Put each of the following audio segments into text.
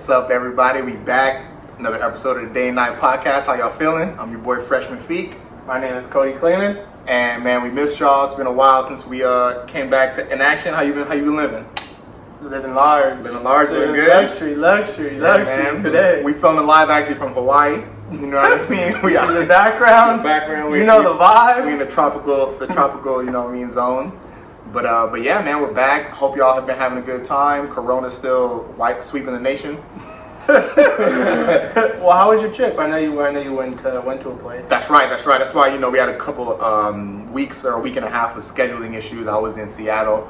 What's up, everybody? We back. Another episode of the Day and Night Podcast. How y'all feeling? I'm your boy, Freshman Feek. My name is Cody Cleanan. And man, we missed y'all. It's been a while since we came back in action. How you been living? Living large. Living large, living good. Luxury man. Today. We filming live actually from Hawaii. You know what I mean? We in the background. The you know the vibe. We in the tropical, you know what I mean, zone. But yeah, man, we're back. Hope y'all have been having a good time. Corona's still sweeping the nation. Well, how was your trip? I know you went to a place. That's right. That's why, we had a couple weeks or a week and a half of scheduling issues. I was in Seattle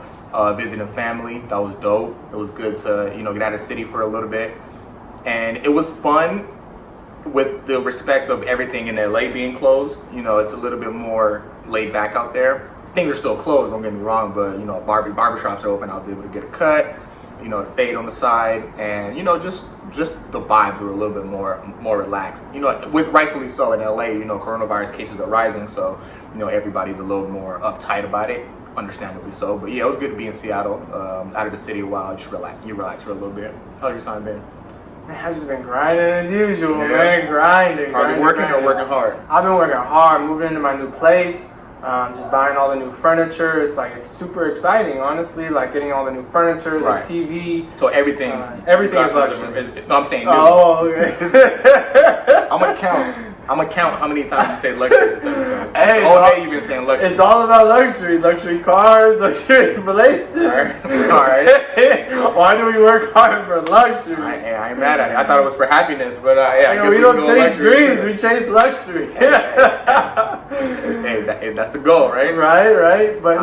visiting family. That was dope. It was good to, get out of the city for a little bit. And it was fun with the respect of everything in LA being closed. It's a little bit more laid back out there. Things are still closed, don't get me wrong, but barbershops are open. I was able to get a cut, the fade on the side, and just the vibes were a little bit more relaxed. With rightfully so in LA, coronavirus cases are rising, so everybody's a little more uptight about it, understandably so. But yeah, it was good to be in Seattle, out of the city a while, just relax for a little bit. How's your time been? Man, I've just been grinding as usual, man. Grinding. Are you working or working hard? I've been working hard, moving into my new place. Just buying all the new furniture. It's super exciting, honestly. Like getting all the new furniture, the TV. So everything is luxury. No, I'm saying. Oh, okay. I'm gonna count how many times you say luxury this episode. Hey, all day you've been saying luxury. It's all about luxury cars, luxury places. All right. Why do we work hard for luxury? I ain't mad at it. I thought it was for happiness, but yeah. We don't chase dreams, we chase luxury. Hey, that's the goal, right? Right. But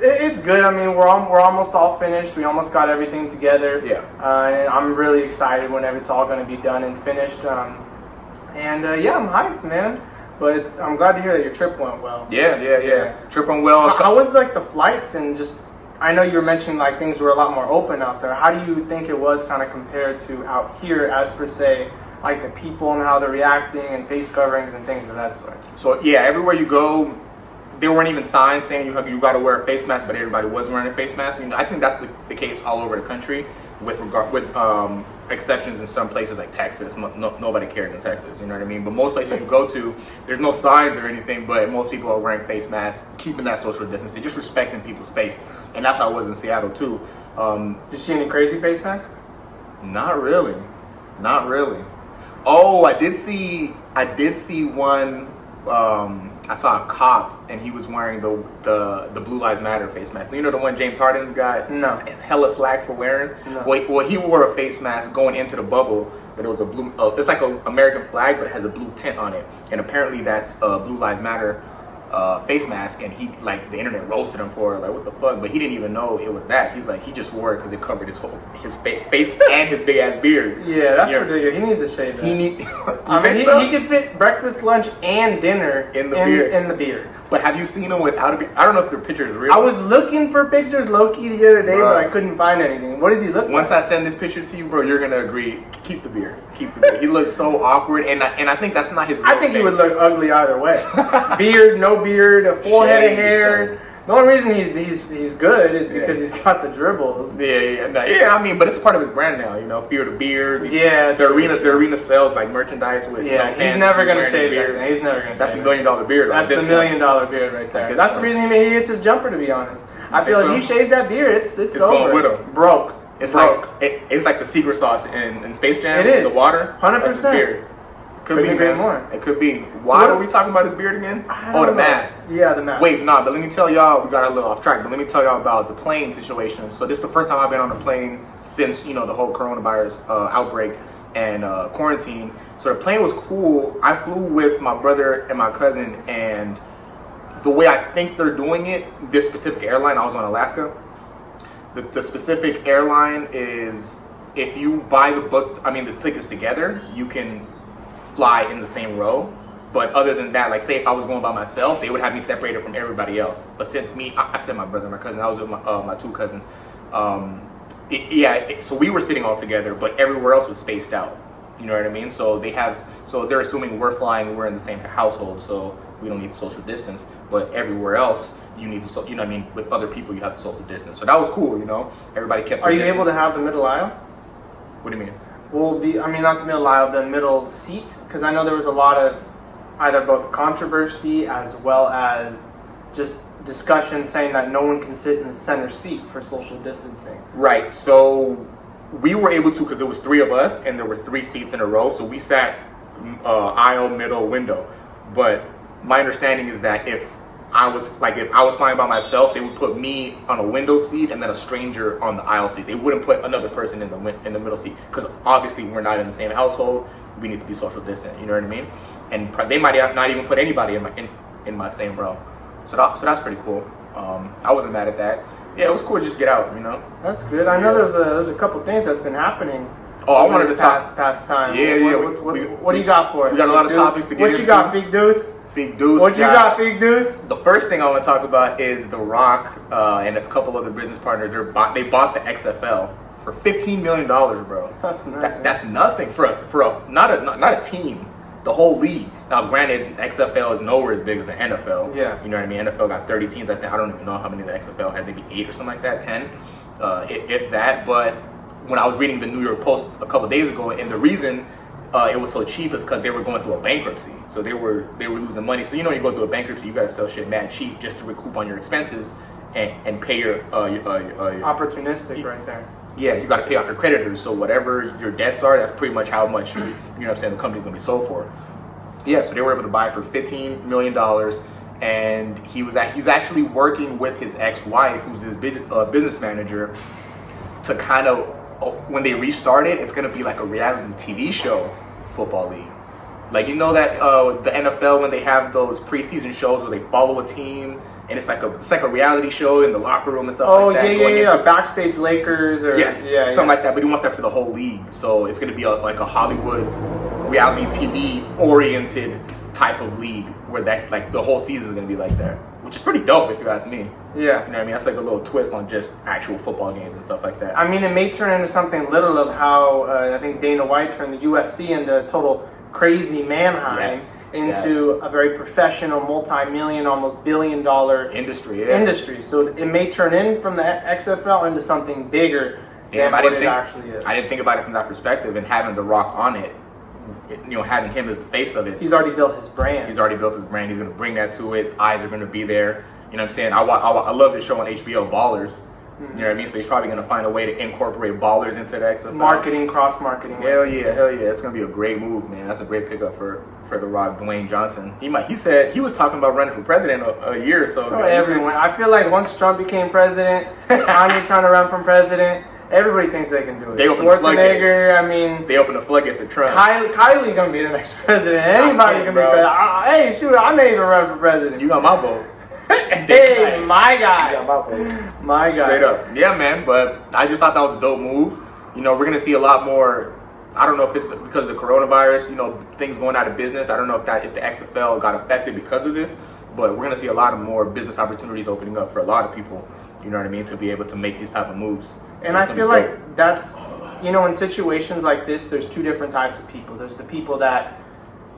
it's good. I mean, we're almost all finished. We almost got everything together. Yeah. And I'm really excited whenever it's all going to be done and finished. I'm hyped, man. But I'm glad to hear that your trip went well. Yeah. Trip went well. How was the flights and just? I know you were mentioning things were a lot more open out there. How do you think it was kind of compared to out here, as per se, the people and how they're reacting and face coverings and things of that sort? So yeah, everywhere you go, there weren't even signs saying you got to wear a face mask, but everybody was wearing a face mask. I think that's the case all over the country, with exceptions in some places like Texas. Nobody cares in Texas, you know what I mean? But most places you go to, there's no signs or anything, but most people are wearing face masks, keeping that social distancing, just respecting people's space. And that's how it was in Seattle too. Did you see any crazy face masks? Not really. Oh, I did see one. I saw a cop and he was wearing the Blue Lives Matter face mask. The one James Harden got hella slack for wearing? No. Well, he wore a face mask going into the bubble, but it was a blue, it's like an American flag, but it has a blue tint on it. And apparently that's a Blue Lives Matter face mask, and he, the internet roasted him for it, what the fuck, but he didn't even know it was that. He's he just wore it because it covered his face and his big ass beard. Yeah, that's ridiculous. He needs to shave that. He could fit breakfast, lunch, and dinner in the beard. But have you seen him without a beard? I don't know if the picture is real. I was looking for pictures low-key the other day, but I couldn't find anything. What does he look like? Once I send this picture to you, bro, you're gonna agree. Keep the beard. He looks so awkward, and I think that's not his real I think face. He would look ugly either way. Beard, no beard, a full head of hair. The only reason he's good is because he's got the dribbles. Yeah. I mean, but it's part of his brand now. Fear the beard. Yeah. The arena sells merchandise with. He's never gonna shave that. He's never gonna. That's $1 million beard. That's the $1 million beard right there. That's the reason he gets his jumper. To be honest, I feel like he shaves that beard. It's over. Going with him. Broke. It's like the secret sauce in Space Jam. It is the water. 100%. Could be more. It could be. Why are we talking about his beard again? The mask. Yeah, the mask. Wait, but let me tell y'all, we got a little off track, but let me tell y'all about the plane situation. So this is the first time I've been on a plane since, the whole coronavirus outbreak and quarantine. So the plane was cool. I flew with my brother and my cousin, and the way I think they're doing it, this specific airline, I was on Alaska. The specific airline is, if you buy the tickets together, you can fly in the same row. But other than that, say if I was going by myself, they would have me separated from everybody else. But since I said my brother and my cousin, I was with my two cousins. So we were sitting all together, but everywhere else was spaced out. You know what I mean? So they're assuming we're in the same household, so we don't need to social distance. But everywhere else, you need to, with other people, you have to social distance. So that was cool, Everybody kept. Are you able to have the middle aisle? What do you mean? will be, I mean, not the middle aisle, the middle seat? Because I know there was a lot of either both controversy as well as just discussion saying that no one can sit in the center seat for social distancing. Right. So we were able to, because there was 3 of us and there were 3 seats in a row. So we sat aisle, middle, window. But my understanding is that if I was flying by myself, they would put me on a window seat and then a stranger on the aisle seat. They wouldn't put another person in the middle seat, because obviously we're not in the same household. We need to be social distant. You know what I mean? And they might not even put anybody in my same row. So that's pretty cool. I wasn't mad at that. Yeah, it was cool to just get out. You know. That's good. I know there's a couple things that's been happening. Oh, I wanted to talk past time. Yeah. What do you got for us? We got a lot of topics to get into. What you got, Feek Deuce? Feek Deuce. What you got, Feek Deuce? The first thing I want to talk about is The Rock and a couple other business partners. They bought the XFL for $15 million, bro. That's nothing. That's nothing for not a team. The whole league. Now, granted, the XFL is nowhere as big as the NFL. Yeah. You know what I mean? NFL got 30 teams. I don't even know how many the XFL had. Maybe 8 or something like that, 10, if that. But when I was reading the New York Post a couple days ago, and the reason it was so cheap is because they were going through a bankruptcy. So they were losing money. So you go through a bankruptcy, you gotta sell shit mad cheap just to recoup on your expenses and pay your opportunistic right there. Yeah, you gotta pay off your creditors. So whatever your debts are, that's pretty much how much you know what I'm saying, the company's gonna be sold for. Yeah, so they were able to buy it for $15 million, and he's actually working with his ex-wife, who's his business manager, to kind of, when they restart it, it's going to be like a reality TV show, football league. Like, you know that the NFL, when they have those preseason shows where they follow a team, and it's like a reality show in the locker room and stuff like that. Yeah. Backstage Lakers or something like that. But he wants that for the whole league. So it's going to be like a Hollywood reality TV oriented type of league where that's like the whole season is going to be like that, which is pretty dope if you ask me. Yeah. You know what I mean? That's like a little twist on just actual football games and stuff like that. I mean, it may turn into something little of how I think Dana White turned the UFC into total crazy Manheim into a very professional, multi-million, almost billion-dollar industry. So it may turn in from the XFL into something bigger than what it actually is. I didn't think about it from that perspective, and having The Rock on it, having him as the face of it. He's already built his brand. He's going to bring that to it. Eyes are going to be there. You know what I'm saying? I love this show on HBO, Ballers. You know what I mean? So he's probably going to find a way to incorporate Ballers into the XFL. Cross-marketing. Hell yeah. It's going to be a great move, man. That's a great pickup for The Rock, Dwayne Johnson. He said he was talking about running for president a year or so ago. Everyone. I feel like once Trump became president, Kanye trying to run for president, everybody thinks they can do it. Schwarzenegger, I mean... They open the floodgates for Trump. Kylie going to be the next president. Anybody can be president. Hey, shoot, I may even run for president. You got my vote. Hey, my guy. You got my vote. My guy. Straight up. Yeah, man, but I just thought that was a dope move. We're going to see a lot more... I don't know if it's because of the coronavirus, things going out of business. I don't know if the XFL got affected because of this, but we're going to see a lot of more business opportunities opening up for a lot of people, you know what I mean, to be able to make these type of moves. And I feel like that's, in situations like this, there's 2 different types of people. There's the people that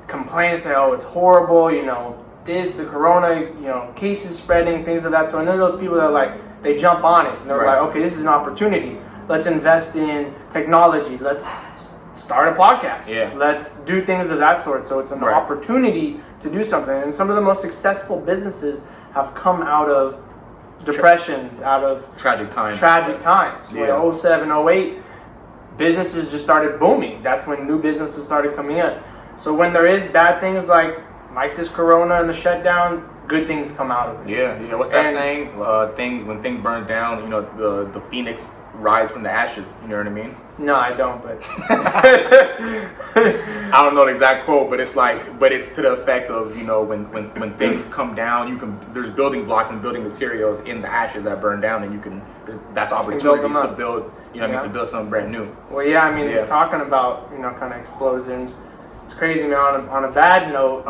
complain and say, oh, it's horrible, the corona, cases spreading, things of that sort. And then those people that are like, they jump on it. And they're like, okay, this is an opportunity. Let's invest in technology. Let's start a podcast. Yeah. Let's do things of that sort. So it's an opportunity to do something. And some of the most successful businesses have come out of depressions, out of tragic times. Yeah. When 07, 08, businesses just started booming. That's when new businesses started coming in. So when there is bad things like this corona and the shutdown, good things come out of it. Yeah. What's that saying? When things burn down, the phoenix rise from the ashes. You know what I mean? No, I don't. But I don't know the exact quote, but it's to the effect of when things come down, there's building blocks and building materials in the ashes that burn down, and that's opportunities to build. To build something brand new. Well, yeah. I mean, talking about kind of explosions. It's crazy, man. On a bad note,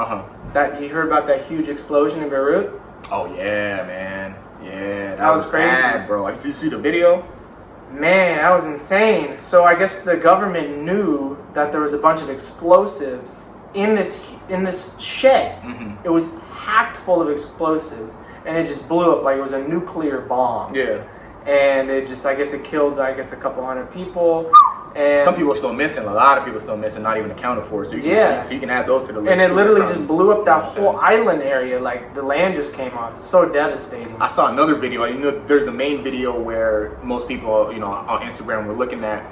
that you heard about that huge explosion in Beirut. Oh yeah, man. Yeah, that was crazy, bad, bro. Did you see the video? Man, that was insane. So I guess the government knew that there was a bunch of explosives in this shed. It was packed full of explosives, and it just blew up like it was a nuclear bomb. Yeah. And it just, I guess it killed, a couple hundred people. And some people are still missing. A lot of people are still missing, not even accounted for. So you can add those to the list. And it too. literally just blew up that whole island area. Like the land just came off. It's so devastating. I saw another video. You know, there's the main video where most people, you know, on Instagram were looking at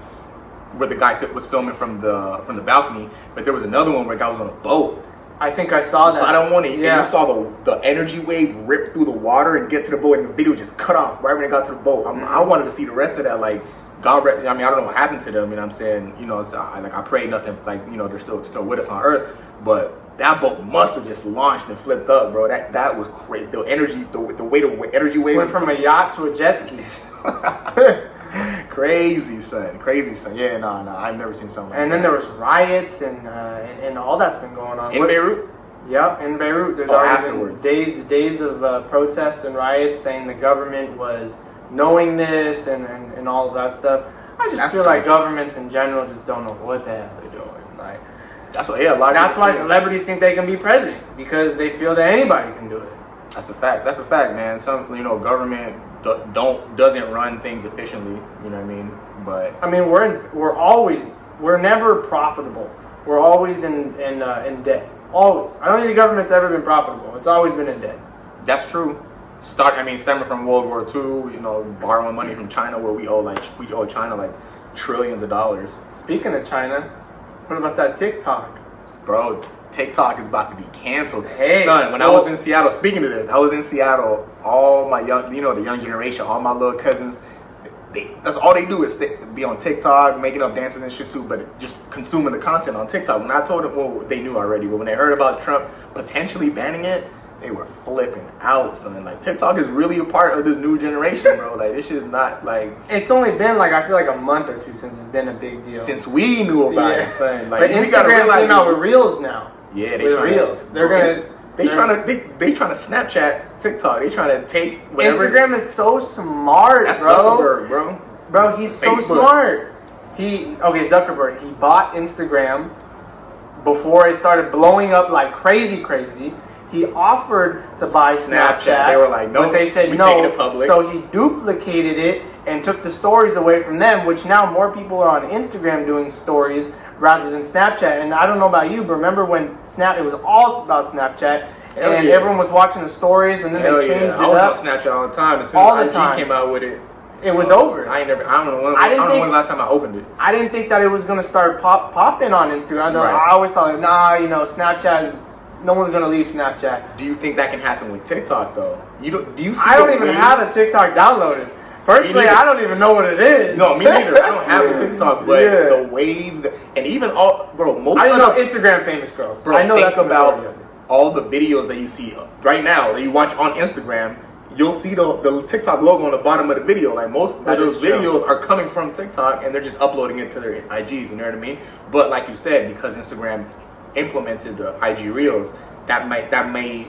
where the guy was filming from the balcony. But there was another one where the guy was on a boat. I think I saw that. So I don't want to. Yeah. And you saw the energy wave rip through the water and get to the boat, and the video just cut off right when it got to the boat. I wanted to see the rest of that. Like, God, I mean, I don't know what happened to them. You know what I'm saying? You know, I pray nothing. Like, you know, they're still with us on Earth. But that boat must have just launched and flipped up, bro. That was crazy. The energy, the way the energy wave went from a yacht to a jet ski. Crazy, son. Yeah, no, I've never seen something like And that. then there was riots and all that's been going on. In Beirut? Yep, in Beirut. There's already afterwards. been days of protests and riots saying the government was knowing this and all of that stuff. I just feel like governments in general just don't know what the hell they're doing. Like, that's why celebrities think they can be president, because they feel that anybody can do it. That's a fact, man. Some, you know, government doesn't run things efficiently. You know what I mean? But I mean, we're never profitable. We're always in debt. Always. I don't think the government's ever been profitable. It's always been in debt. that's true. Stemming from World War II, you know, borrowing money from China, where we owe China like trillions of dollars. Speaking of China, what about that TikTok? Bro, TikTok is about to be canceled. Hey, son, when I was in Seattle, speaking of this, I was in Seattle, all my young, you know, the young generation, all my little cousins, that's all they do is be on TikTok, making up dances and shit too, but just consuming the content on TikTok. When I told them, well, they knew already, but when they heard about Trump potentially banning it, they were flipping out, son. Like, TikTok is really a part of this new generation, bro. Like, this shit is not like... It's only been like, I feel like a month or two since it's been a big deal. Since we knew about it, son. Like, but Instagram came out with Reels now. Yeah, with Reels. They trying to Snapchat TikTok. They trying to take whatever. Instagram is so smart, That's bro. Zuckerberg, bro. Bro, he's so smart. Zuckerberg. He bought Instagram before it started blowing up like crazy. He offered to buy Snapchat. They were like, no, but they said no. Take it public. So he duplicated it and took the stories away from them, which now more people are on Instagram doing stories rather than Snapchat. And I don't know about you, but remember when it was all about Snapchat, and everyone was watching the stories, and then they changed it up. I was on Snapchat all the time. As soon as IG came out with it, it was over. I don't know when the last time I opened it. I didn't think that it was going to start popping on Instagram. Right. I always thought, Snapchat is... No one's gonna leave Snapchat. Do you think that can happen with TikTok though? Do you see? I don't even have a TikTok downloaded. Personally, I don't even know what it is. No, me neither. I don't have a TikTok, but the wave, and even most. I know Instagram famous girls. Bro, I know think about all the videos that you see right now that you watch on Instagram. You'll see the TikTok logo on the bottom of the video. Like, most of those videos are coming from TikTok, and they're just uploading it to their IGs. You know what I mean? But like you said, because Instagram implemented the IG Reels, that may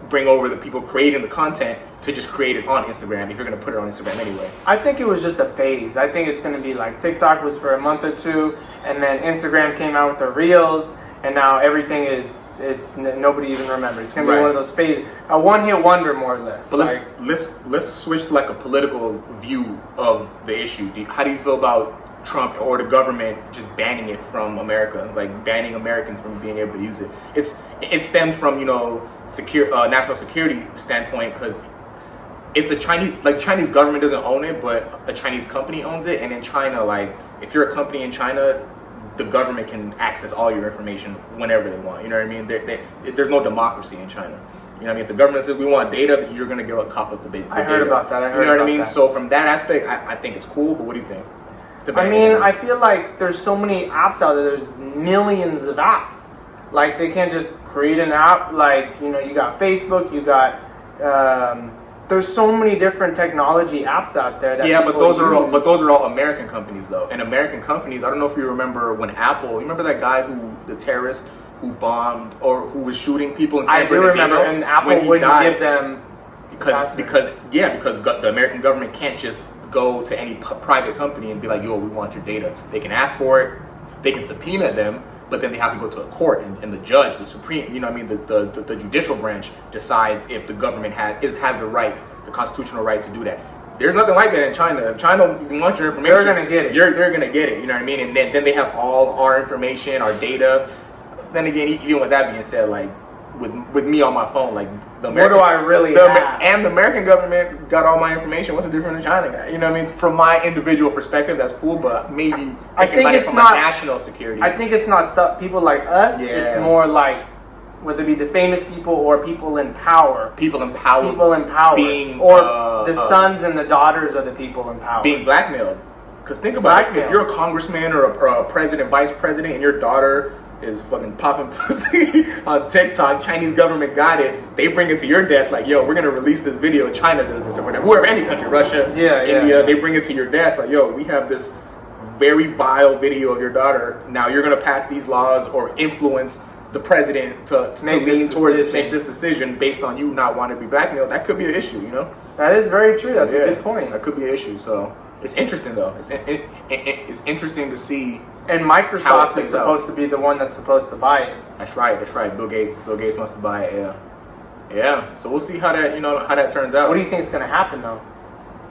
bring over the people creating the content to just create it on Instagram if you're going to put it on Instagram anyway. I think it was just a phase. I think it's going to be like TikTok was for a month or two, and then Instagram came out with the Reels, and now everything is nobody even remembers. It's going to be one of those phases, a one-hit wonder more or less. But let's switch to like a political view of the issue. How do you feel about Trump or the government just banning it from America, like banning Americans from being able to use it? It stems from national security standpoint, because it's a Chinese government doesn't own it, but a Chinese company owns it. And in China, like, if you're a company in China, the government can access all your information whenever they want. You know what I mean? There's no democracy in China. You know what I mean? If the government says we want data, you're gonna get a copy of the data. I heard about that. You know what I mean? So from that aspect, I think it's cool. But what do you think? I mean, I feel like there's so many apps out there. There's millions of apps. Like, they can't just create an app. Like, you got Facebook, you got there's so many different technology apps out there that but those are all American companies though. And American companies, I don't know if you remember when Apple, you remember that guy the terrorist who bombed or who was shooting people in San Bernardino? I do remember, and Apple wouldn't give them because the American government can't just go to any private company and be like, yo, we want your data. They can ask for it, they can subpoena them, but then they have to go to a court, and the judge, the supreme, the judicial branch decides if the government has the right, the constitutional right to do that. There's nothing like that in China. If China wants your information, They're gonna get it. They're gonna get it. You know what I mean? And then they have all our information, our data. Then again, even with that being said, like with me on my phone, like the American, what do I really have? And the American government got all my information. What's the difference in China? You know what I mean? From my individual perspective, that's cool, but maybe I think it's from not a national security. I think it's not stuff people like us. Yeah. It's more like whether it be the famous people or people in power. People in power. People in power. Being, or the sons and the daughters of the people in power. Being blackmailed. Because think about it. If you're a congressman or a president, vice president, and your daughter is fucking popping pussy on TikTok, Chinese government got it, they bring it to your desk like, yo, we're going to release this video, China does this or whatever, whoever, any country, Russia, India, they bring it to your desk like, yo, we have this very vile video of your daughter, now you're going to pass these laws or influence the president to lean towards make this decision based on you not wanting to be blackmailed. That could be an issue, you know? That is very true. That's a good point. That could be an issue. So it's interesting though. It's interesting to see. And Microsoft is supposed to be the one that's supposed to buy it. That's right. Bill Gates wants to buy it. Yeah. So we'll see how that turns out. What do you think is going to happen though?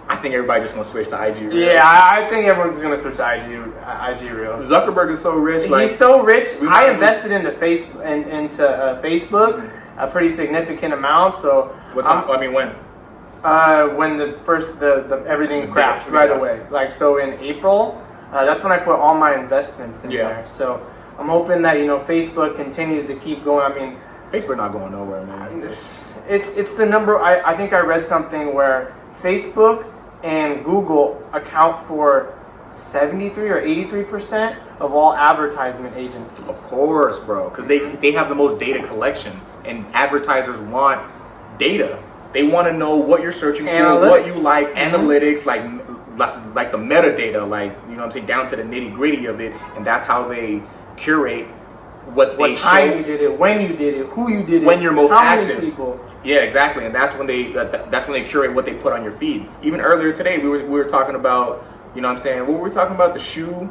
I think everybody just gonna switch to IG Reels. Yeah, I think everyone's just gonna switch to IG Reels. Zuckerberg is so rich. He's so rich. I invested into Facebook a pretty significant amount. So when? When the everything crashed right away. Like so in April, that's when I put all my investments in there. So I'm hoping that Facebook continues to keep going. I mean, Facebook not going nowhere, man. It's the number. I think I read something where Facebook and Google account for 73 or 83% of all advertisement agencies. Of course, bro, because they have the most data collection, and advertisers want data. They want to know what you're searching for, what you like, analytics, like the metadata, like what I'm saying, down to the nitty gritty of it, and that's how they curate what time you did it, when you did it, who you did it, when you're most active. How many people. Yeah, exactly, and that's when they curate what they put on your feed. Even earlier today, we were talking about, what I'm saying, what were we talking about? The shoe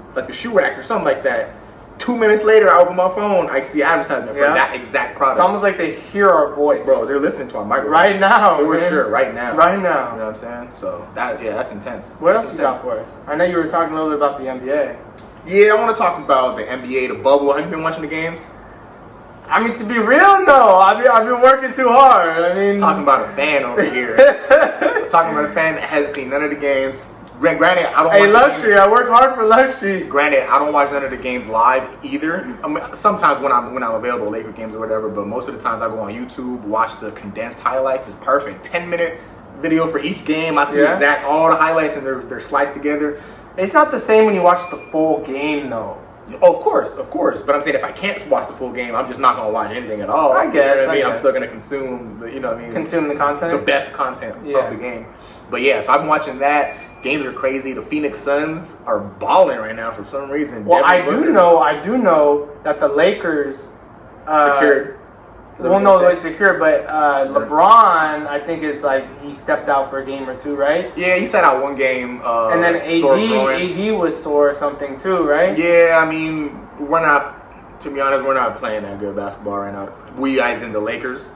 racks or something like that. 2 minutes later, I open my phone, I see advertisement for that exact product. It's almost like they hear our voice. Bro, they're listening to our microphone. Right now, for sure, right now. Right now. You know what I'm saying? So, that's intense. What else you got for us? I know you were talking a little bit about the NBA. Yeah, I want to talk about the NBA, the bubble. Have you been watching the games? I mean, to be real, no. I've been working too hard. I mean, talking about a fan over here. Talking about a fan that hasn't seen none of the games. Granted, I don't. Hey, luxury. I work hard for luxury. Granted, I don't watch none of the games live either. I mean, sometimes when I'm available, Laker games or whatever. But most of the times I go on YouTube, watch the condensed highlights. It's perfect. 10-minute video for each game. I see all the highlights and they're sliced together. It's not the same when you watch the full game, though. Oh, of course. But I'm saying if I can't watch the full game, I'm just not gonna watch anything at all. I guess. You know what I mean? I'm still gonna consume consume the content, the best content of the game. But yeah, so I'm watching that. Games are crazy. The Phoenix Suns are balling right now for some reason. Well, I do know that the Lakers secured. Well, no, they're secure, but LeBron, I think, is like he stepped out for a game or two, right? Yeah, he sat out one game. And then AD was sore or something too, right? Yeah, I mean, to be honest, we're not playing that good basketball right now. We guys in the Lakers.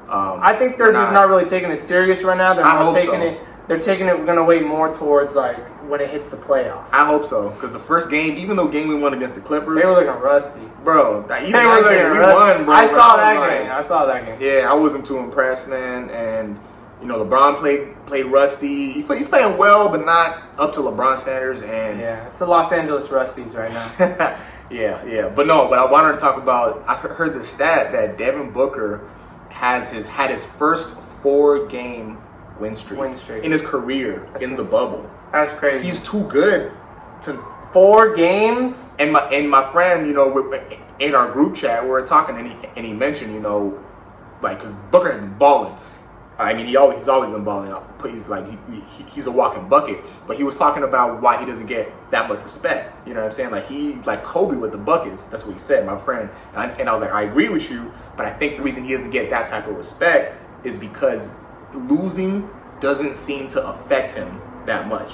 I think they're just not really taking it serious right now. They're taking it. We're gonna wait more towards like when it hits the playoffs. I hope so, because the first game, even though game we won against the Clippers, they were looking rusty, bro. We won, bro. I saw that game. Yeah, I wasn't too impressed, man. And LeBron played rusty. He's playing well, but not up to LeBron standards. And yeah, it's the Los Angeles Rusties right now. yeah. But I wanted to talk about. I heard the stat that Devin Booker had his first 4-game win streak in his career in the bubble. That's crazy. He's too good to 4 games. And my friend, in our group chat, we were talking, and he mentioned, because Booker has been balling. I mean, he's always been balling. He's a walking bucket. But he was talking about why he doesn't get that much respect. You know what I'm saying? Like he's like Kobe with the buckets. That's what he said, my friend. And I was like, I agree with you, but I think the reason he doesn't get that type of respect is because losing doesn't seem to affect him that much.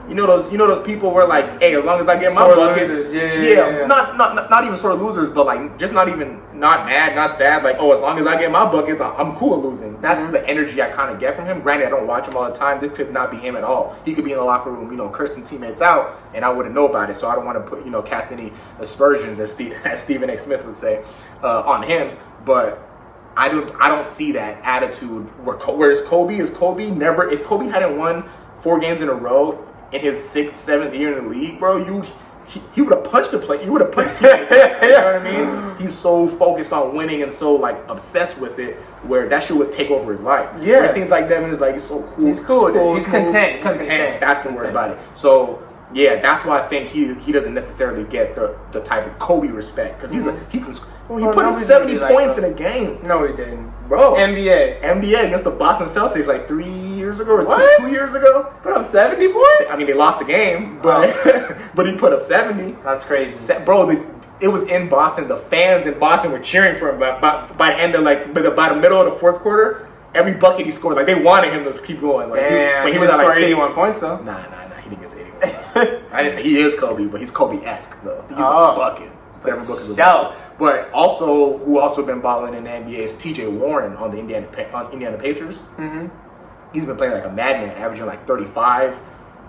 those people where like, hey, as long as I get my Sore buckets, losers. Yeah. not even sore losers, but like just not mad, not sad. Like, oh, as long as I get my buckets, I'm cool with losing. That's the energy I kind of get from him. Granted, I don't watch him all the time. This could not be him at all. He could be in the locker room, cursing teammates out, and I wouldn't know about it. So I don't want to put, cast any aspersions, as Stephen A. Smith would say, on him. But I don't see that attitude. Whereas Kobe is Kobe. Never. If Kobe hadn't won 4 games in a row in his 6th, 7th year in the league, bro, he would have punched the play. You would have punched teammates. You know what I mean? He's so focused on winning and so like obsessed with it, where that shit would take over his life. Yeah. Where it seems like Devin is like, he's so cool. He's cool. So He's content. Content. That's the word about it. So yeah, that's why I think he doesn't necessarily get the type of Kobe respect, because he put up 70 points in a game. No, he didn't, bro. NBA against the Boston Celtics like 3 years ago or What? 2 years ago. Put up 70 points. I mean, they lost the game, but but he put up 70. That's crazy, bro. It was in Boston. The fans in Boston were cheering for him. By the end of by the middle of the 4th quarter, every bucket he scored, like they wanted him to keep going. Like, damn, he was at like 81 points though. Nah, he didn't get to 81. I didn't say he is Kobe, but he's Kobe-esque though. He's a bucket. Every bucket was a bucket. But who also been balling in the NBA is T.J. Warren on the Indiana Pacers. Mm-hmm. He's been playing like a madman, averaging like 35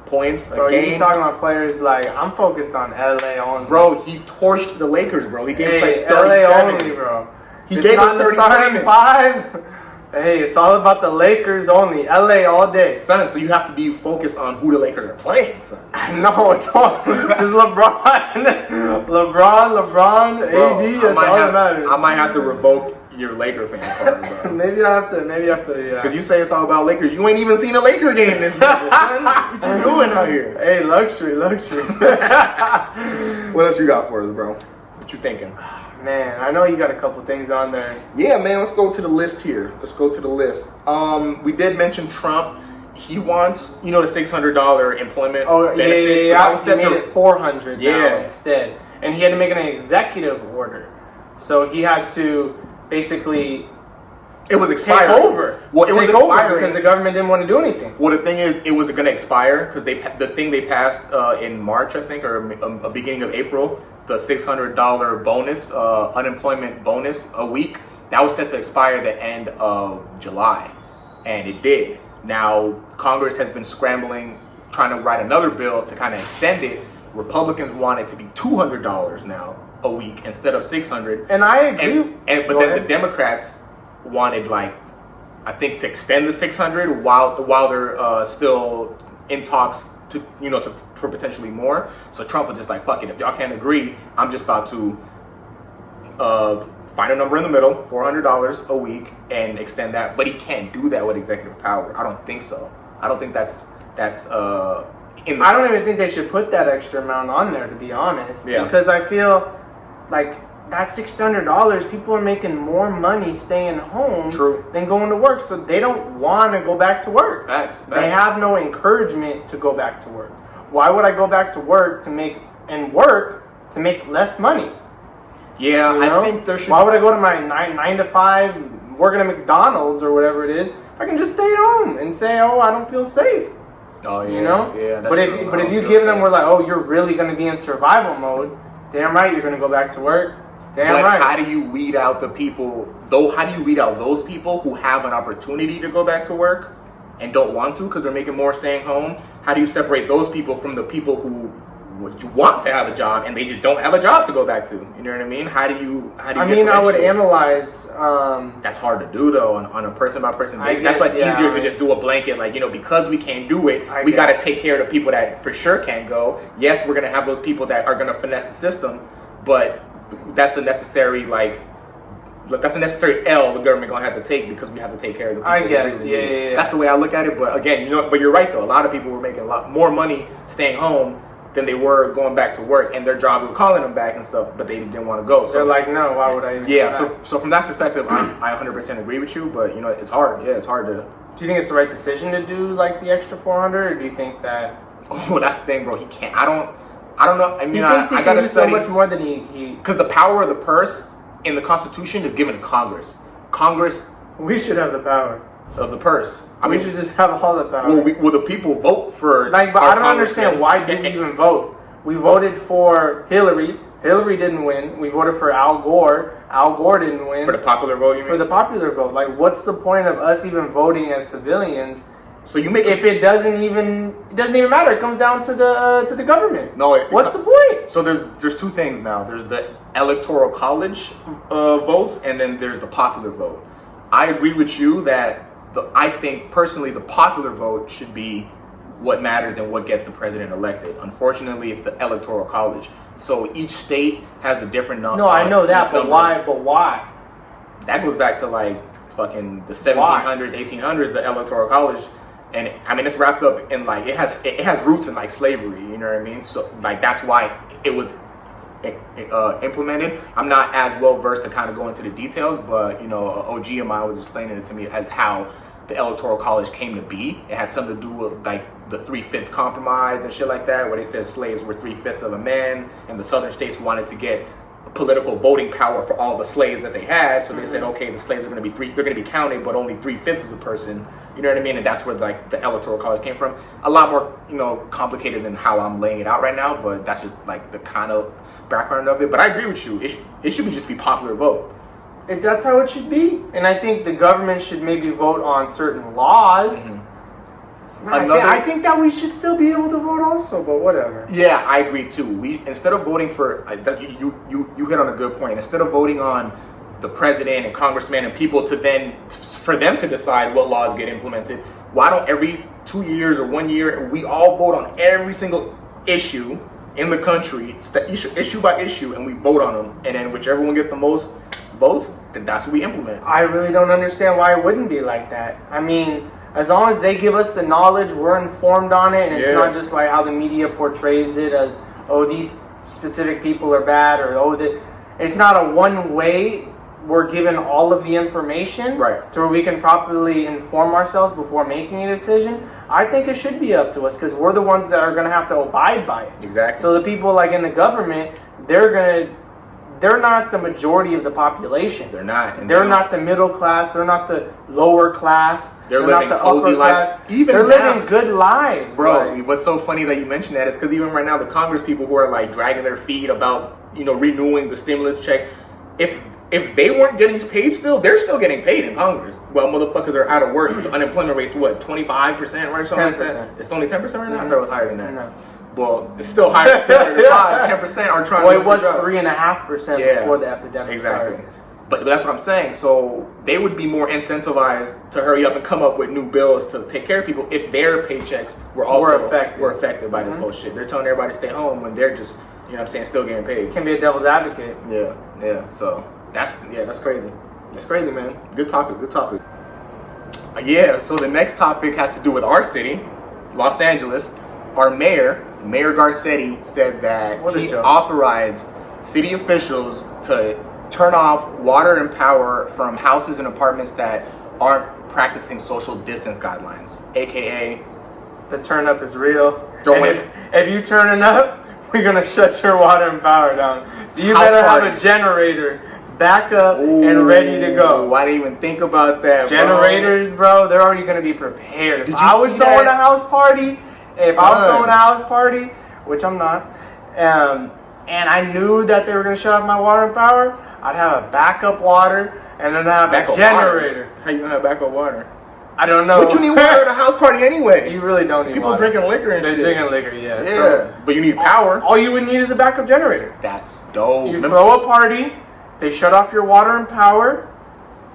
points a game. You talking about players like, I'm focused on LA only. Bro, he torched the Lakers, bro. He gave us like 37. LA only, bro. He gave us 37. 5. Hey, it's all about the Lakers only. LA all day. Son, so you have to be focused on who the Lakers are playing, son. No, it's all just LeBron. LeBron, AD, that's all that matters. I might have to revoke your Laker fan card, bro. maybe I have to, yeah. Because you say it's all about Lakers. You ain't even seen a Laker game this year, son. What you doing out here? Hey, luxury. What else you got for us, bro? What you thinking? Man, I know you got a couple things on there. Yeah, man, let's go to the list here. We did mention Trump. He wants, the $600 employment benefit. Yeah. So he made it $400 now instead. And he had to make an executive order. So he had to basically it was expiring. Take over. Well, it was expiring because the government didn't want to do anything. Well, the thing is, it was going to expire because the thing they passed in March, I think, or a beginning of April, the $600 bonus, unemployment bonus a week, that was set to expire the end of July, and it did. Now, Congress has been scrambling, trying to write another bill to kind of extend it. Republicans want it to be $200 now a week instead of $600. And I agree. But then the Democrats wanted, like, I think, to extend the $600 while they're still in talks to for potentially more. So Trump was just like, fuck it, if y'all can't agree, I'm just about to find a number in the middle, $400 a week, and extend that. But he can't do that with executive power. I don't think so. I don't think that's in the I don't even think they should put that extra amount on there, to be honest. Yeah. Because I feel like that $600, people are making more money staying home than going to work. So they don't want to go back to work. Facts. They have no encouragement to go back to work. Why would I go back to work to make less money? Yeah, I think there should. Why would I go to my 9 to 5 working at McDonald's or whatever it is? I can just stay at home and say, oh, I don't feel safe. Oh yeah, Yeah. That's but if you give them, we're like, oh, you're really going to be in survival mode. Damn right, you're going to go back to work. Damn right. How do you weed out the people? How do you weed out those people who have an opportunity to go back to work and don't want to because they're making more staying home? How do you separate those people from the people who want to have a job and they just don't have a job to go back to? You know what I mean? How do you I would analyze. That's hard to do though on a person by person basis. That's why it's easier to just do a blanket, like, because we can't do it, we got to take care of the people that for sure can't go. Yes, we're gonna have those people that are gonna finesse the system, but that's a necessary L the government gonna have to take because we have to take care of the people. I guess, yeah. That's the way I look at it. But again, but you're right though. A lot of people were making a lot more money staying home than they were going back to work, and their jobs were calling them back and stuff, but they didn't want to go. So they're like, no, why would I even do that? So from that perspective, I 100% agree with you, but it's hard. Yeah, it's hard to. Do you think it's the right decision to do like the extra 400, or do you think that? Oh, that's the thing, bro. He can't. I don't know. I mean, he thinks he can do so much more than he. Because the power of the purse in the Constitution is given to Congress. We should have the power. of the purse. We should just have all the power. Will the people vote for? Like, but I don't understand why did we even vote? We voted for Hillary. Hillary didn't win. We voted for Al Gore. Al Gore didn't win. For the popular vote, you mean? For the popular vote. Like, what's the point of us even voting as civilians? So you make if it doesn't even matter. It comes down to the government. No. What's the point? So there's two things now. There's the electoral college votes, and then there's the popular vote. I agree with you that I think personally the popular vote should be what matters and what gets the president elected. Unfortunately, it's the electoral college. So each state has a different number. No, I know that, but why? But why? That goes back to like fucking the 1700s, 1800s, the electoral college. And I mean, it's wrapped up in like it has roots in like slavery. You know what I mean? So like that's why it was implemented. I'm not as well versed to kind of go into the details, but you know, OG of mine was explaining it to me as how the electoral college came to be. It had something to do with like the 3/5 compromise and shit like that, where they said slaves were 3/5 of a man, and the southern states wanted to get political voting power for all the slaves that they had. So they said, okay, the slaves are going to be they're going to be counted, but only 3/5 of a person. You know what I mean? And that's where like the electoral college came from. A lot more, you know, complicated than how I'm laying it out right now, but that's just like the kind of background of it. But I agree with you. It should just be popular vote. That's how it should be. And I think the government should maybe vote on certain laws. I think that we should still be able to vote also, but whatever. Yeah, I agree too. We instead of voting for you hit on a good point. Instead of voting on the president and congressmen and people for them to decide what laws get implemented, why don't every 2 years or 1 year we all vote on every single issue in the country, issue by issue, and we vote on them, and then whichever one gets the most votes, then that's what we implement. I really don't understand why it wouldn't be like that. I mean, as long as they give us the knowledge, we're informed on it, and it's not just like how the media portrays it as, oh, these specific people are bad, or oh, that it's not a one way. We're given all of the information to where we can properly inform ourselves before making a decision. I think it should be up to us because we're the ones that are going to have to abide by it. Exactly. So the people like in the government, they're not the majority of the population. They're not. And they're not the middle class. They're not the lower class. They're not living the cozy upper lives. Class. They're living good lives. Bro, what's so funny that you mentioned that is because even right now, the Congress people who are like dragging their feet about, you know, renewing the stimulus checks, if they weren't getting paid still, they're still getting paid in Congress. Well, motherfuckers are out of work. The unemployment rate's what, 25%, right? Something 10%. Like that. It's only 10% right now? I thought it was higher than that. No. Well, it's still higher than 10% are trying to. Well, it was 3.5% before the epidemic started. But that's what I'm saying. So they would be more incentivized to hurry up and come up with new bills to take care of people if their paychecks were affected by this whole shit. They're telling everybody to stay home when they're just, you know what I'm saying, still getting paid. Can be a devil's advocate. Yeah. So that's crazy. That's crazy, man. Good topic. So the next topic has to do with our city, Los Angeles. Our Mayor Garcetti, said that he authorized city officials to turn off water and power from houses and apartments that aren't practicing social distance guidelines, aka the turn up is real. If you turning up, we're gonna shut your water and power down. So you better have a generator back up and ready to go. I didn't even think about that. Generators, bro, they're already gonna be prepared. If I was throwing a house party, which I'm not, and I knew that they were gonna shut off my water and power, I'd have a backup water and then I'd have a generator. How you gonna have backup water? I don't know. But you need water at a house party anyway. You really don't need people water. Drinking liquor and shit. They're drinking liquor, yeah. So, but you need power. All you would need is a backup generator. That's dope. You throw a party, they shut off your water and power,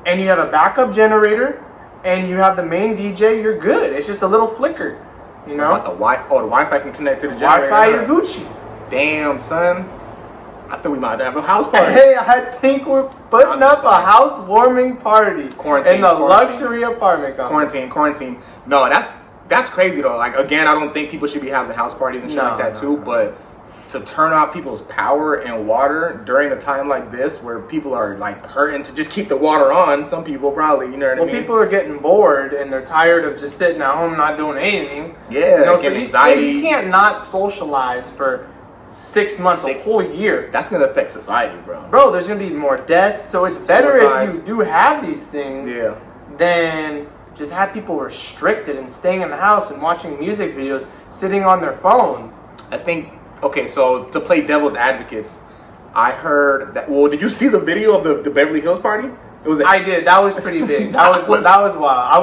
and you have a backup generator, and you have the main DJ, you're good. It's just a little flicker. You know? The Wi-Fi can connect to the generator. Wi-Fi, you're Gucci. Damn, son. I thought we might have a house party. Hey, I think we're putting up a housewarming party in the luxury apartment complex. Quarantine. No, that's crazy though. Like again, I don't think people should be having house parties and shit like that too. But to turn off people's power and water during a time like this, where people are like hurting to just keep the water on, some people probably, you know what I mean? Well, people are getting bored and they're tired of just sitting at home not doing anything. Yeah, you know, so anxiety. You can't not socialize for 6 months, a whole year. That's gonna affect society, bro. Bro, there's gonna be more deaths, so it's better if you do have these things than just had people restricted and staying in the house and watching music videos, sitting on their phones. I think, okay, so to play devil's advocates, I heard that, well, did you see the video of the Beverly Hills party? It was. I did. That was pretty big. That was wild.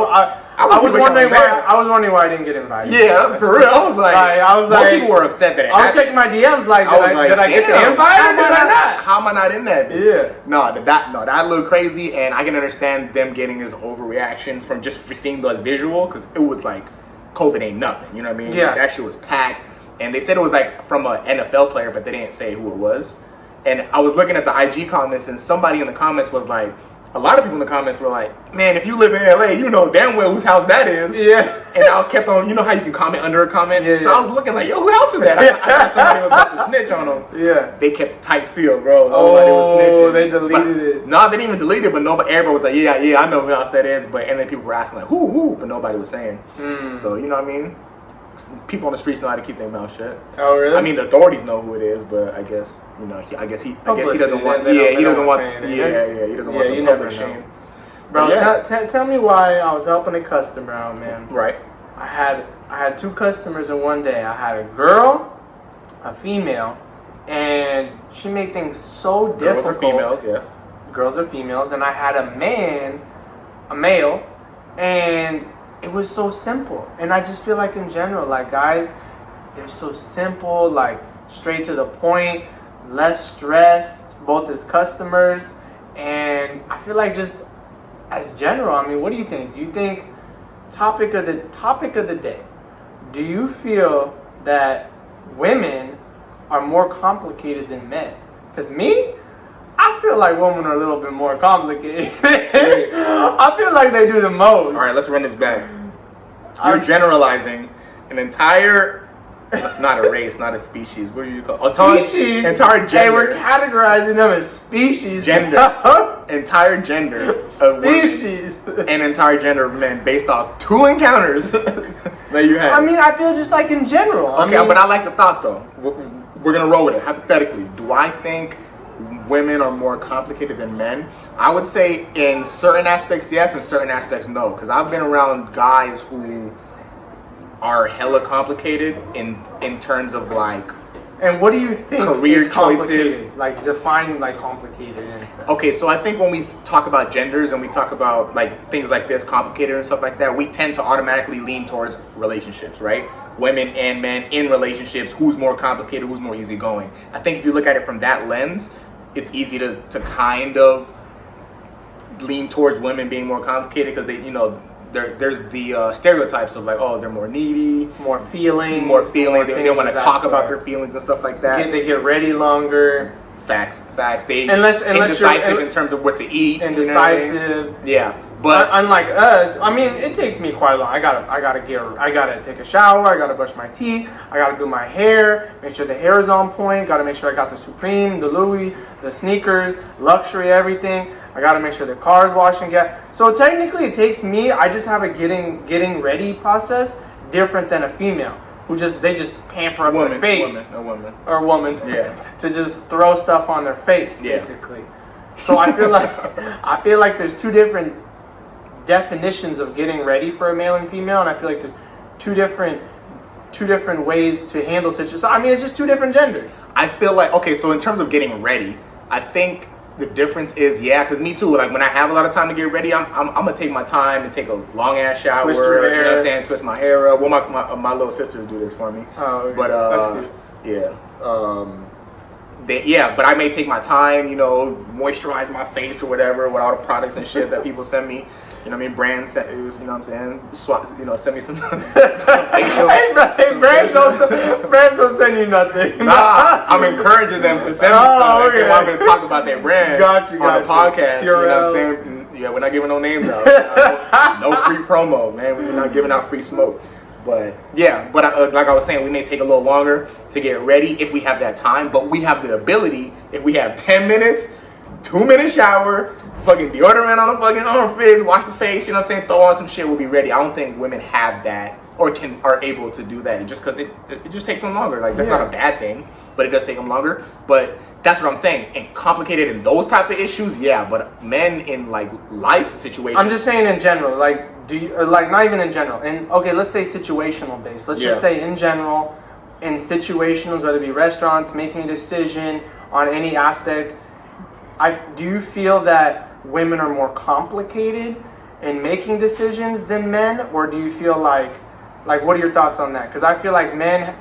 I was wondering why I didn't get invited. Yeah, for real. I was like, most people were upset that it I was checking my DMs like, did I get the invite or did I not? How am I not in that? Yeah. No, that looked crazy, and I can understand them getting this overreaction from just seeing the visual, because it was like, COVID ain't nothing, you know what I mean? Yeah. That shit was packed, and they said it was like from an NFL player, but they didn't say who it was. And I was looking at the IG comments, and somebody in the comments was like, a lot of people in the comments were like, man, if you live in LA, you know damn well whose house that is. Yeah. And I kept on, you know how you can comment under a comment? Yeah, so I was looking like, yo, who else is that? I thought somebody was about to snitch on them. Yeah. They kept a tight seal, bro. Nobody was snitching. They deleted it. No, they didn't even delete it, but everybody was like, yeah, I know who else that is. But and then people were asking like, who? But nobody was saying. So, you know what I mean? People on the streets know how to keep their mouth shut. Oh, really? I mean, the authorities know who it is, but I guess, you know, he doesn't want, he doesn't want the public shame. Bro, tell me why I was helping a customer out, man. Right. I had 2 customers in one day. I had a girl, a female, and she made things so difficult. Girls are females, yes. Girls are females, and I had a male, and it was so simple. And I just feel like in general, like guys, they're so simple, like straight to the point, less stress, both as customers, and I feel like just as general, I mean, what do you think? Do you think topic of the day? Do you feel that women are more complicated than men? Because me, I feel like women are a little bit more complicated. I feel like they do the most. All right, let's run this back. You're generalizing an entire, not a race, not a species. What do you call it? Species? Entire gender. Hey, we're categorizing them as species. Gender. Entire gender of species. women. An entire gender of men based off 2 encounters that you had. I mean, I feel just like in general. Okay, but I like the thought though. We're going to roll with it. Hypothetically, do I think women are more complicated than men? I would say in certain aspects yes, in certain aspects no, because I've been around guys who are hella complicated in terms of like, and what do you think career is complicated? choices? Like define like complicated in a sense. Okay, so I think when we talk about genders and we talk about like things like this, complicated and stuff like that, we tend to automatically lean towards relationships, right? Women and men in relationships, who's more complicated, who's more easygoing. I think if you look at it from that lens, it's easy to kind of lean towards women being more complicated because they, you know, there's the stereotypes of like, oh, they're more needy, more feeling, they want to talk about their feelings and stuff like that. They get ready longer. Facts. They unless indecisive in terms of what to eat. Indecisive. You know what I mean? Yeah. But unlike us, I mean, it takes me quite a long. I gotta take a shower. I gotta brush my teeth. I gotta do my hair. Make sure the hair is on point. Gotta make sure I got the Supreme, the Louis, the sneakers, luxury, everything. I gotta make sure the car is washed and gas. So technically, it takes me. I just have a getting ready process different than a female who they just pamper up their face. A woman. Yeah. To just throw stuff on their face, basically. So I feel like there's 2 different definitions of getting ready for a male and female, and I feel like there's two different ways to handle situations. I mean, it's just 2 different genders. I feel like, okay, so in terms of getting ready, I think the difference is, because me too, like when I have a lot of time to get ready, I'm gonna take my time and take a long ass shower. Twist your hair. You know what I'm saying? Twist my hair up. Well, my little sisters do this for me. Oh, okay. But that's good. Yeah. But I may take my time, you know, moisturize my face or whatever with all the products and shit that people send me. You know what I mean? Brands, you know what I'm saying? Send me some facial. Hey, brands don't send you nothing. Nah, I'm encouraging them to send me stuff. Okay. They want me to talk about their brand on the podcast. You know what I'm saying? Yeah, we're not giving no names out. No free promo, man. We're not giving out free smoke. But like I was saying, we may take a little longer to get ready if we have that time. But we have the ability, if we have 10 minutes, 2-minute shower, fucking deodorant on the fucking arm, face, wash the face, you know what I'm saying? Throw on some shit, we'll be ready. I don't think women have that or are able to do that just because it just takes them longer. Like, that's not a bad thing, but it does take them longer. But that's what I'm saying. And complicated in those type of issues, but men in like life situations. I'm just saying in general, like, do you, or like not even in general, and okay, let's say situational based. Let's just say in general, in situations, whether it be restaurants, making a decision on any aspect, do you feel that women are more complicated in making decisions than men, or do you feel like what are your thoughts on that? Because I feel like men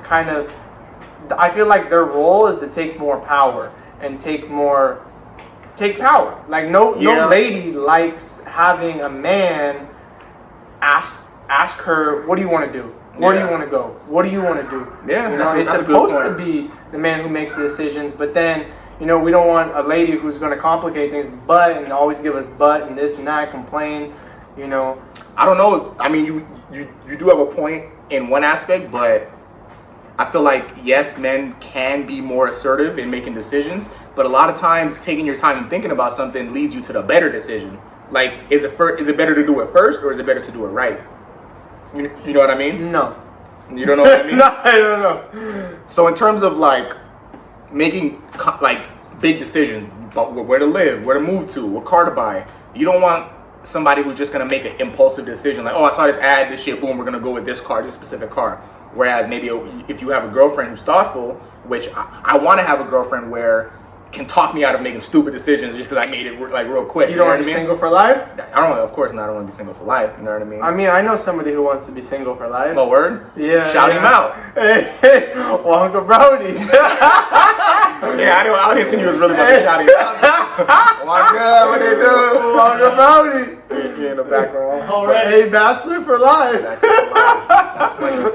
I feel like their role is to take more power and take power. Like no lady likes having a man ask her, what do you want to do? Where do you want to go? What do you want to do? Yeah, you know, it's supposed to be the man who makes the decisions, but then, you know, we don't want a lady who's going to complicate things, and always give us and this and that, complain, you know. I don't know. I mean, you do have a point in one aspect, but I feel like, yes, men can be more assertive in making decisions, but a lot of times taking your time and thinking about something leads you to the better decision. Like, is it better to do it first, or is it better to do it right? You know what I mean? No. You don't know what I mean? No, I don't know. So in terms of like making like big decisions about where to live, where to move to, what car to buy, you don't want somebody who's just gonna make an impulsive decision like, oh, I saw this ad, this shit, boom, we're gonna go with this car, this specific car. Whereas maybe if you have a girlfriend who's thoughtful, which I want to have a girlfriend where can talk me out of making stupid decisions just because I made it like real quick. You don't want to be single for life? I don't. Of course not. I don't want to be single for life. You know what I mean? I mean, I know somebody who wants to be single for life. Oh, word? Yeah. Shout him out. Hey, Wonka Brody. Yeah, I didn't think you was really about to shout him out. Wonka, what they do? Wonka Brody. You're in the background. All right. Hey, Bachelor for life. That's funny.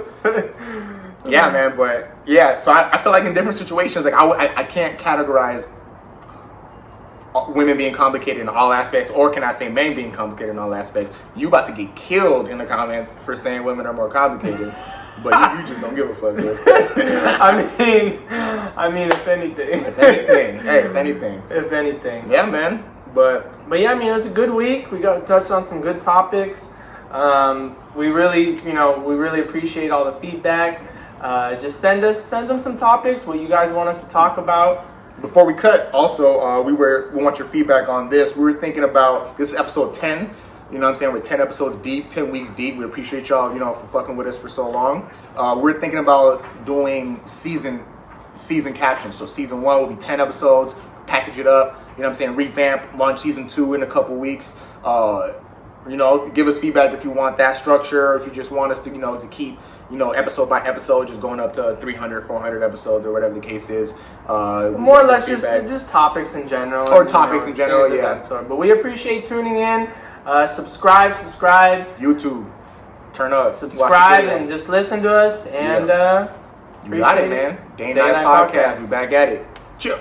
Yeah, man, but yeah, so I feel like in different situations, like I can't categorize women being complicated in all aspects, or can I say men being complicated in all aspects? You about to get killed in the comments for saying women are more complicated, but you just don't give a fuck. I mean, if anything. If anything. Yeah, man. But yeah, I mean, it was a good week. We got touched on some good topics. We really appreciate all the feedback. Just send them some topics, what you guys want us to talk about. Before we cut, also, we want your feedback on this. We were thinking about, this is episode 10. You know what I'm saying? We're 10 episodes deep, 10 weeks deep. We appreciate y'all, for fucking with us for so long. We're thinking about doing season captions. So season 1 will be 10 episodes, package it up, revamp, launch season 2 in a couple weeks. Give us feedback if you want that structure, if you just want us to, to keep, episode by episode, just going up to 300, 400 episodes or whatever the case is. More or less just topics in general. Or topics in general, yeah. That sort. But we appreciate tuning in. Subscribe. YouTube. Turn up. Subscribe and just listen to us. And you got it, man. Day and Night Podcast. We back at it. Chill.